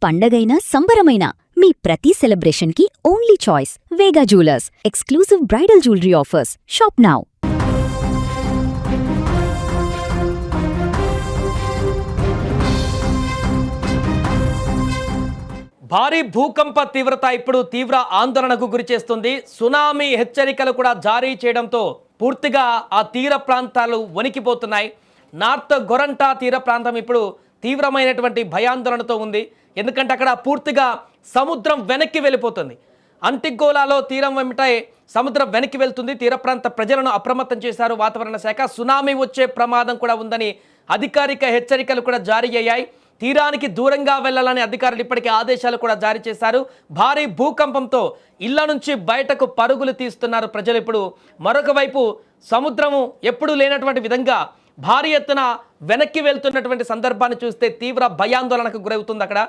పండగైనా సంబరమైనా మీ ప్రతి సెలబ్రేషన్కి only choice Vega jewellers. Exclusive bridal jewellery offers. Shop now. భారీ భూకంప తీవ్రత ఇప్పుడు తీవ్ర ఆందోళనకు గురిచేస్తుంది. సునామీ హెచ్చరికలు కూడా జారీ చేయడంతో పూర్తిగా ఆ తీర ప్రాంతాలు వణికిపోతున్నాయి. నార్త్ గొరంటా తీర ప్రాంతం ఇప్పుడు తీవ్రమైనటువంటి భయాందోళనతో ఉంది. ఎందుకంటే అక్కడ పూర్తిగా సముద్రం వెనక్కి వెళ్ళిపోతుంది. అంటిగోలాలో తీరం వెంబటే సముద్రం వెనక్కి వెళ్తుంది. తీర ప్రాంత ప్రజలను అప్రమత్తం చేశారు వాతావరణ శాఖ. సునామీ వచ్చే ప్రమాదం కూడా ఉందని అధికారిక హెచ్చరికలు కూడా జారీ అయ్యాయి. తీరానికి దూరంగా వెళ్లాలని అధికారులు ఇప్పటికే ఆదేశాలు కూడా జారీ చేశారు. భారీ భూకంపంతో ఇళ్ల నుంచి బయటకు పరుగులు తీస్తున్నారు ప్రజలు. ఇప్పుడు మరొక వైపు సముద్రము ఎప్పుడూ లేనటువంటి విధంగా భారీ ఎత్తున వెనక్కి వెళ్తున్నటువంటి సందర్భాన్ని చూస్తే తీవ్ర భయాందోళనకు గురవుతుంది అక్కడ.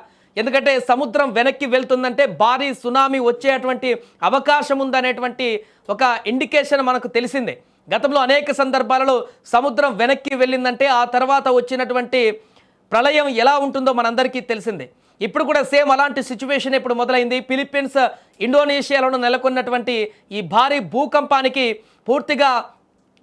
ఎందుకంటే సముద్రం వెనక్కి వెళ్తుందంటే భారీ సునామీ వచ్చేటువంటి అవకాశం ఉందనేటువంటి ఒక ఇండికేషన్ మనకు తెలిసిందే. గతంలో అనేక సందర్భాలలో సముద్రం వెనక్కి వెళ్ళిందంటే ఆ తర్వాత వచ్చినటువంటి ప్రళయం ఎలా ఉంటుందో మనందరికీ తెలిసిందే. ఇప్పుడు కూడా సేమ్ అలాంటి సిచ్యువేషన్ ఇప్పుడు మొదలైంది. ఫిలిప్పీన్స్, ఇండోనేషియాలో నెలకొన్నటువంటి ఈ భారీ భూకంపానికి పూర్తిగా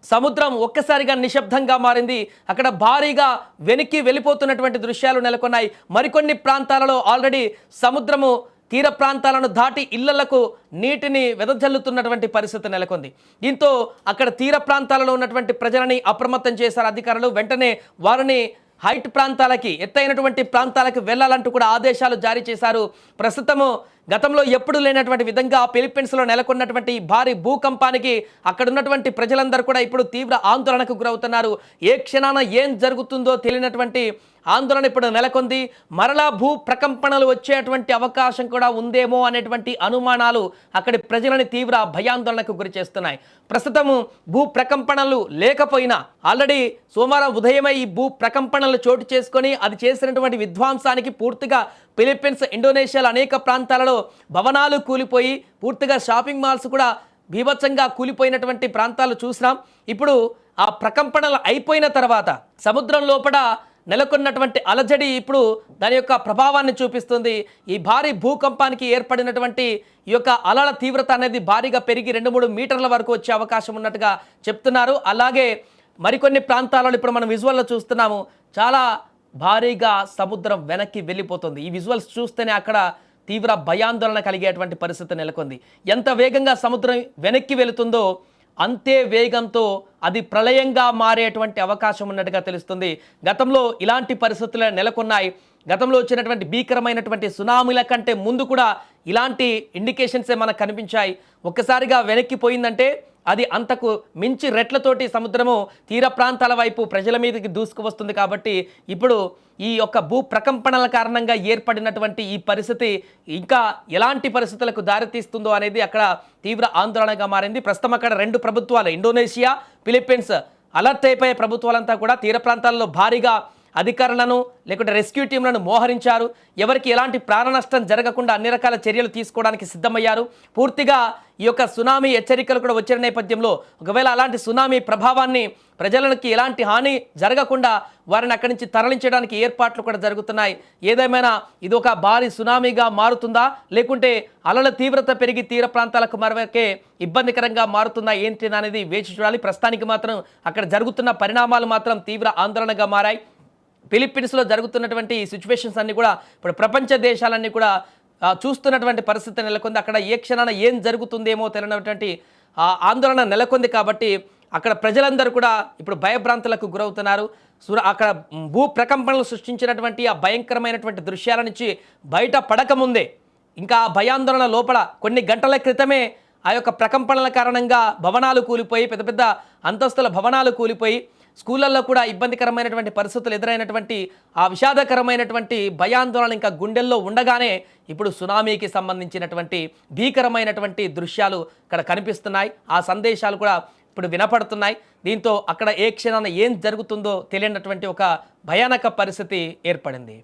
సముద్రం ఒక్కసారిగా నిశ్శబ్దంగా మారింది. అక్కడ భారీగా వెనక్కి వెళ్ళిపోతున్నటువంటి దృశ్యాలు నెలకొన్నాయి. మరికొన్ని ప్రాంతాలలో ఆల్రెడీ సముద్రము తీర ప్రాంతాలను దాటి ఇళ్లకు నీటిని వెదజల్లుతున్నటువంటి పరిస్థితి నెలకొంది. దీంతో అక్కడ తీర ప్రాంతాలలో ఉన్నటువంటి ప్రజలని అప్రమత్తం చేశారు అధికారులు. వెంటనే వారిని హైట్ ప్రాంతాలకి, ఎత్తైనటువంటి ప్రాంతాలకు వెళ్ళాలంటూ కూడా ఆదేశాలు జారీ చేశారు. ప్రస్తుతము గతంలో ఎప్పుడు లేనటువంటి విధంగా ఫిలిప్పీన్స్లో నెలకొన్నటువంటి భారీ భూకంపానికి అక్కడ ఉన్నటువంటి ప్రజలందరూ కూడా ఇప్పుడు తీవ్ర ఆందోళనకు గురవుతున్నారు. ఏ క్షణాన ఏం జరుగుతుందో తెలియనటువంటి ఆందోళన ఇప్పుడు నెలకొంది. మరలా భూ ప్రకంపనలు వచ్చేటువంటి అవకాశం కూడా ఉందేమో అనేటువంటి అనుమానాలు అక్కడి ప్రజలని తీవ్ర భయాందోళనకు గురి చేస్తున్నాయి. ప్రస్తుతము భూ ప్రకంపనలు లేకపోయినా ఆల్రెడీ సోమవారం ఉదయమే ఈ భూ ప్రకంపనలు చోటు చేసుకొని అది చేసినటువంటి విధ్వంసానికి పూర్తిగా ఫిలిప్పీన్స్, ఇండోనేషియాలో అనేక ప్రాంతాలలో భవనాలు కూలిపోయి పూర్తిగా షాపింగ్ మాల్స్ కూడా బీభత్సంగా కూలిపోయినటువంటి ప్రాంతాలు చూసినాం. ఇప్పుడు ఆ ప్రకంపనలు అయిపోయిన తర్వాత సముద్రం లోపల నెలకొన్నటువంటి అలజడి ఇప్పుడు దాని యొక్క ప్రభావాన్ని చూపిస్తుంది. ఈ భారీ భూకంపానికి ఏర్పడినటువంటి ఈ యొక్క అలల తీవ్రత అనేది భారీగా పెరిగి 2-3 మీటర్ల వరకు వచ్చే అవకాశం ఉన్నట్టుగా చెప్తున్నారు. అలాగే మరికొన్ని ప్రాంతాలలో ఇప్పుడు మనం విజువల్లో చూస్తున్నాము, చాలా భారీగా సముద్రం వెనక్కి వెళ్ళిపోతుంది. ఈ విజువల్స్ చూస్తేనే అక్కడ తీవ్ర భయాందోళన కలిగేటువంటి పరిస్థితి నెలకొంది. ఎంత వేగంగా సముద్రం వెనక్కి వెళుతుందో అంతే వేగంతో అది ప్రళయంగా మారేటువంటి అవకాశం ఉన్నట్టుగా తెలుస్తుంది. గతంలో ఇలాంటి పరిస్థితులు నెలకొన్నాయి. గతంలో వచ్చినటువంటి భీకరమైనటువంటి సునామీల కంటే ముందు కూడా ఇలాంటి ఇండికేషన్సే మనకు కనిపించాయి. ఒక్కసారిగా వెనక్కిపోయిందంటే అది అంతకు మించి రెట్లతోటి సముద్రము తీర ప్రాంతాల వైపు ప్రజల మీదకి దూసుకు వస్తుంది. కాబట్టి ఇప్పుడు ఈ యొక్క భూ ప్రకంపనల కారణంగా ఏర్పడినటువంటి ఈ పరిస్థితి ఇంకా ఎలాంటి పరిస్థితులకు దారితీస్తుందో అనేది అక్కడ తీవ్ర ఆందోళనగా మారింది. ప్రస్తుతం అక్కడ 2 ప్రభుత్వాలు, ఇండోనేషియా, ఫిలిప్పీన్స్ అలర్ట్ అయిపోయే ప్రభుత్వాలంతా కూడా తీర ప్రాంతాల్లో భారీగా అధికారులను లేకుంటే రెస్క్యూ టీంలను మోహరించారు. ఎవరికి ఎలాంటి ప్రాణ నష్టం జరగకుండా అన్ని రకాల చర్యలు తీసుకోవడానికి సిద్ధమయ్యారు. పూర్తిగా ఈ యొక్క సునామీ హెచ్చరికలు కూడా వచ్చిన నేపథ్యంలో ఒకవేళ అలాంటి సునామీ ప్రభావాన్ని ప్రజలకి ఎలాంటి హాని జరగకుండా వారిని అక్కడి నుంచి తరలించడానికి ఏర్పాట్లు కూడా జరుగుతున్నాయి. ఏదేమైనా ఇది ఒక భారీ సునామీగా మారుతుందా, లేకుంటే అలల తీవ్రత పెరిగి తీర ప్రాంతాలకు మరొకే ఇబ్బందికరంగా మారుతుందా ఏంటి అనేది వేచి చూడాలి. ప్రస్తుతానికి మాత్రం అక్కడ జరుగుతున్న పరిణామాలు మాత్రం తీవ్ర ఆందోళనగా మారాయి. ఫిలిప్పీన్స్లో జరుగుతున్నటువంటి సిచ్యువేషన్స్ అన్నీ కూడా ఇప్పుడు ప్రపంచ దేశాలన్నీ కూడా చూస్తున్నటువంటి పరిస్థితి నెలకొంది. అక్కడ ఏ క్షణాన ఏం జరుగుతుందేమో తెలియనటువంటి ఆందోళన నెలకొంది. కాబట్టి అక్కడ ప్రజలందరూ కూడా ఇప్పుడు భయభ్రాంతులకు గురవుతున్నారు. అక్కడ భూ ప్రకంపనలు సృష్టించినటువంటి ఆ భయంకరమైనటువంటి దృశ్యాల నుంచి బయట పడకముందే ఇంకా భయాందోళన లోపల కొన్ని గంటల క్రితమే ఆ యొక్క ప్రకంపనల కారణంగా భవనాలు కూలిపోయి, పెద్ద పెద్ద అంతస్తుల భవనాలు కూలిపోయి, స్కూళ్ళల్లో కూడా ఇబ్బందికరమైనటువంటి పరిస్థితులు ఎదురైనటువంటి ఆ విషాదకరమైనటువంటి భయాందోళన ఇంకా గుండెల్లో ఉండగానే ఇప్పుడు సునామీకి సంబంధించినటువంటి భీకరమైనటువంటి దృశ్యాలు ఇక్కడ కనిపిస్తున్నాయి. ఆ సందేశాలు కూడా ఇప్పుడు వినపడుతున్నాయి. దీంతో అక్కడ ఏ క్షణాన ఏం జరుగుతుందో తెలియనటువంటి ఒక భయానక పరిస్థితి ఏర్పడింది.